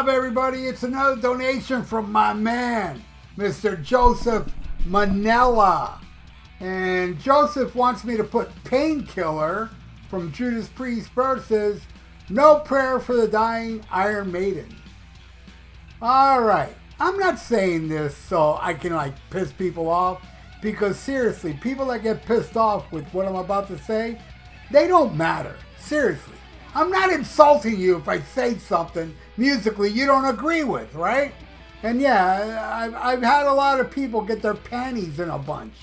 up, everybody? It's another donation from my man, Mr. Joseph Manella. And Joseph wants me to put Painkiller from Judas Priest versus No Prayer for the Dying, Iron Maiden. Alright, I'm not saying this so I can piss people off, because seriously, people that get pissed off with what I'm about to say, they don't matter. Seriously. I'm not insulting you if I say something musically you don't agree with, right? And yeah, I've had a lot of people get their panties in a bunch,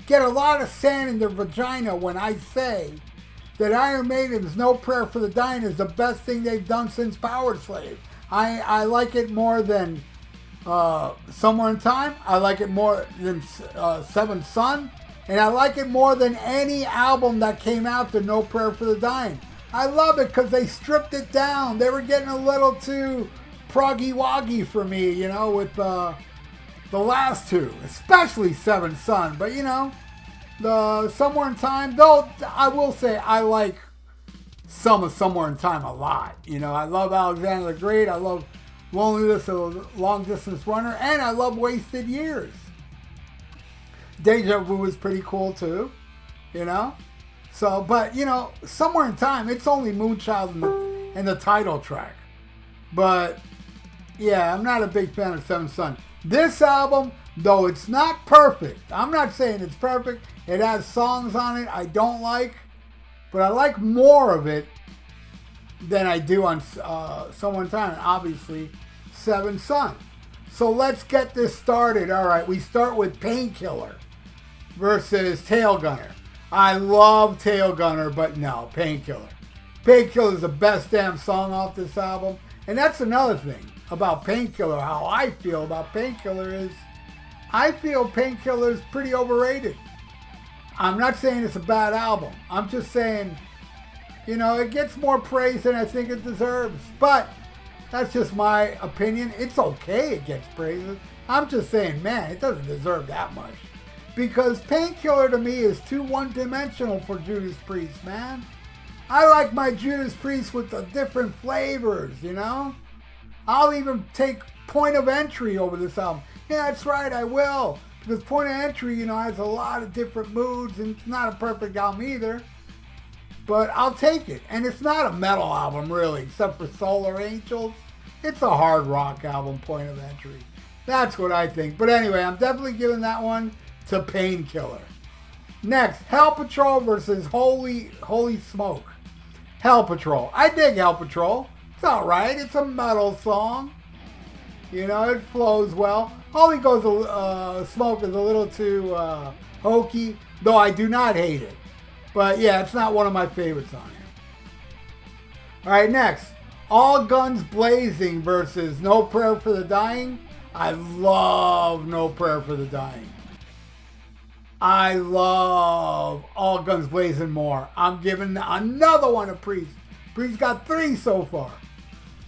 get a lot of sand in their vagina when I say that Iron Maiden's No Prayer for the Dying is the best thing they've done since Power Slave. I like it more than Somewhere in Time. I like it more than Seventh Son. And I like it more than any album that came after No Prayer for the Dying. I love it because they stripped it down. They were getting a little too proggy-woggy for me, you know, with the last two, especially Seventh Son. But, you know, the Somewhere in Time, though, I will say I like some of Somewhere in Time a lot. You know, I love Alexander the Great. I love Loneliness of a Long Distance Runner. And I love Wasted Years. Deja Vu is pretty cool, too, you know. So, but, you know, Somewhere in Time, it's only Moonchild and the title track. But, yeah, I'm not a big fan of Seventh Son. This album, though it's not perfect, I'm not saying it's perfect. It has songs on it I don't like, but I like more of it than I do on Somewhere in Time, and obviously Seventh Son. So let's get this started. All right, we start with Painkiller versus Tail Gunner. I love Tail Gunner, but no, Painkiller. Painkiller is the best damn song off this album. And that's another thing about Painkiller. How I feel about Painkiller is, I feel Painkiller is pretty overrated. I'm not saying it's a bad album. I'm just saying, you know, it gets more praise than I think it deserves. But that's just my opinion. It's okay it gets praise. I'm just saying, man, it doesn't deserve that much. Because Painkiller to me is too one-dimensional for Judas Priest, man. I like my Judas Priest with the different flavors, you know? I'll even take Point of Entry over this album. Yeah, that's right, I will. Because Point of Entry, you know, has a lot of different moods, and it's not a perfect album either. But I'll take it. And it's not a metal album, really, except for Solar Angels. It's a hard rock album, Point of Entry. That's what I think. But anyway, I'm definitely giving that one to Painkiller. Next, Hell Patrol versus Holy Smoke. Hell Patrol. I dig Hell Patrol. It's alright. It's a metal song. You know, it flows well. Holy Smoke is a little too hokey, though I do not hate it. But yeah, it's not one of my favorites on here. Alright, next. All Guns Blazing versus No Prayer for the Dying. I love No Prayer for the Dying. I love All Guns Blazing more. I'm giving another one to Priest. Priest got 3 so far.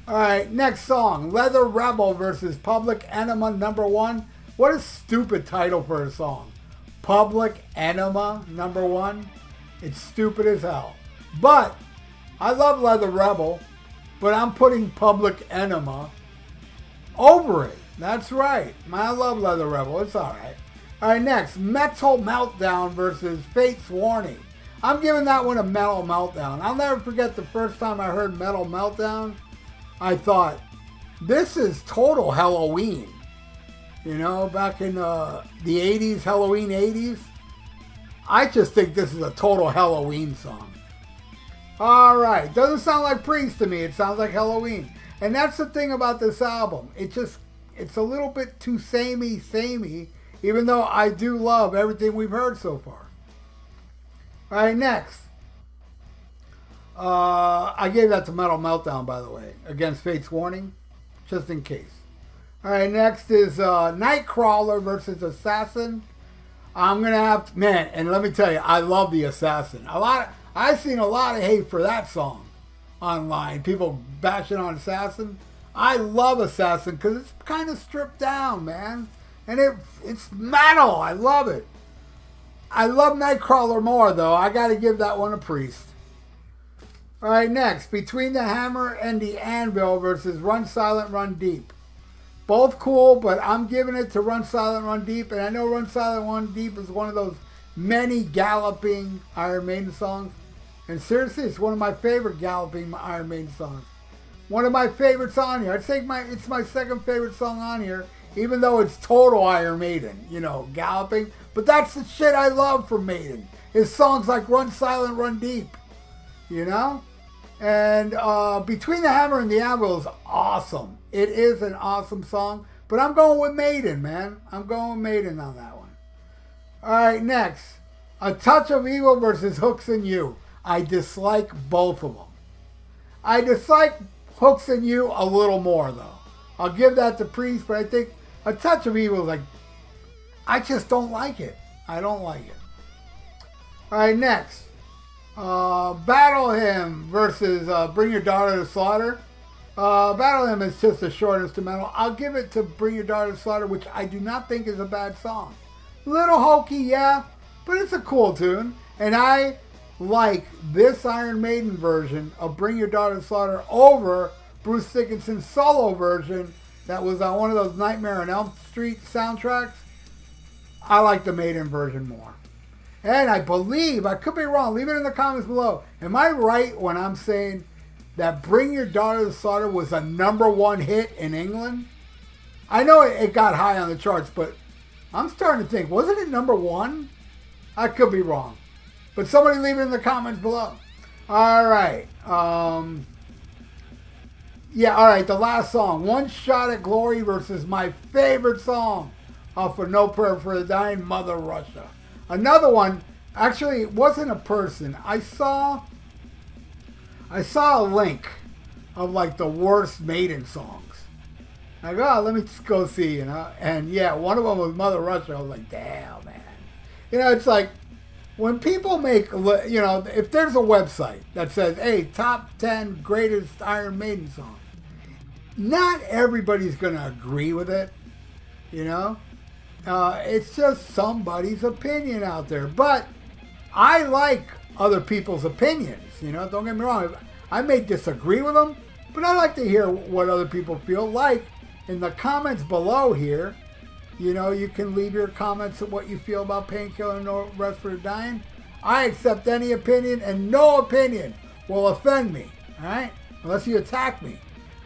Alright, next song. Leather Rebel versus Public Enema #1. What a stupid title for a song. Public Enema #1. It's stupid as hell. But, I love Leather Rebel, but I'm putting Public Enema over it. That's right. I love Leather Rebel. It's alright. Alright, next, Metal Meltdown versus Fate's Warning. I'm giving that one a Metal Meltdown. I'll never forget the first time I heard Metal Meltdown. I thought, this is total Halloween. You know, back in the 80s, Halloween 80s. I just think this is a total Halloween song. Alright, doesn't sound like Priest to me. It sounds like Halloween. And that's the thing about this album. It's a little bit too samey. Even though I do love everything we've heard so far. Alright, next. I gave that to Metal Meltdown, by the way. Against Fate's Warning. Just in case. Alright, next is Nightcrawler versus Assassin. I'm going to have to... Man, and let me tell you, I love the Assassin. I've seen a lot of hate for that song online. People bashing on Assassin. I love Assassin because it's kind of stripped down, man. And it's metal. I love it. I love Nightcrawler more, though. I got to give that one a Priest. All right, next. Between the Hammer and the Anvil versus Run Silent, Run Deep. Both cool, but I'm giving it to Run Silent, Run Deep. And I know Run Silent, Run Deep is one of those many galloping Iron Maiden songs. And seriously, it's one of my favorite galloping Iron Maiden songs. One of my favorites on here. I'd say it's my second favorite song on here, even though it's total Iron Maiden, you know, galloping. But that's the shit I love from Maiden, is songs like Run Silent, Run Deep, you know? And Between the Hammer and the Anvil is awesome. It is an awesome song, but I'm going with Maiden, man. I'm going with Maiden on that one. All right, next. A Touch of Evil versus Hooks and You. I dislike both of them. I dislike Hooks and You a little more, though. I'll give that to Priest, but I think A Touch of Evil is like, I just don't like it. I don't like it. All right, next. Battle Hymn versus Bring Your Daughter to Slaughter. Battle Hymn is just a short instrumental. I'll give it to Bring Your Daughter to Slaughter, which I do not think is a bad song. Little hokey, yeah, but it's a cool tune. And I like this Iron Maiden version of Bring Your Daughter to Slaughter over Bruce Dickinson's solo version that was on one of those Nightmare on Elm Street soundtracks. I like the Maiden version more. And I believe, I could be wrong, leave it in the comments below. Am I right when I'm saying that Bring Your Daughter to Slaughter was a #1 hit in England? I know it got high on the charts, but I'm starting to think, wasn't it #1? I could be wrong. But somebody leave it in the comments below. All right. Yeah, all right, the last song. One Shot at Glory versus my favorite song for No Prayer for the Dying, Mother Russia. Another one, actually, it wasn't a person. I saw a link of like the worst Maiden songs. I go, oh, let me just go see, you know. And yeah, one of them was Mother Russia. I was like, damn, man. You know, it's like, when people make, you know, if there's a website that says, hey, top 10 greatest Iron Maiden songs, not everybody's going to agree with it, you know. It's just somebody's opinion out there. But I like other people's opinions, you know. Don't get me wrong. I may disagree with them, but I like to hear what other people feel. Like in the comments below here, you know, you can leave your comments of what you feel about Painkiller and No Rest for the Dying. I accept any opinion, and no opinion will offend me, all right? Unless you attack me.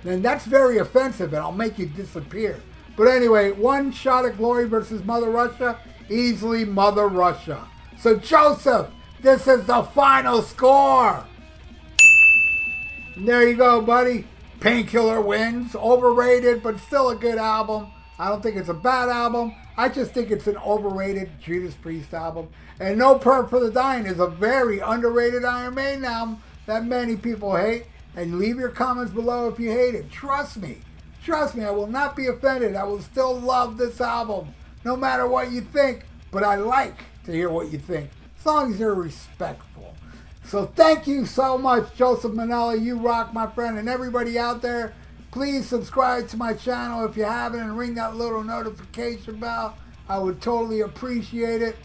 Then that's very offensive, and I'll make you disappear. But anyway, One Shot at Glory versus Mother Russia, easily Mother Russia. So Joseph, this is the final score. And there you go, buddy. Painkiller wins. Overrated, but still a good album. I don't think it's a bad album. I just think it's an overrated Judas Priest album. And No Prayer for the Dying is a very underrated Iron Maiden album that many people hate. And leave your comments below if you hate it. Trust me. Trust me, I will not be offended. I will still love this album, no matter what you think. But I like to hear what you think, as long as you're respectful. So thank you so much, Joseph Manella. You rock, my friend. And everybody out there, please subscribe to my channel if you haven't and ring that little notification bell. I would totally appreciate it.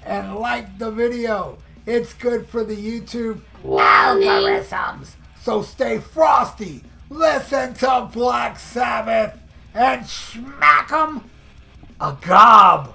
And like the video. It's good for the YouTube algorithms. So stay frosty. Listen to Black Sabbath and smack 'em a gob.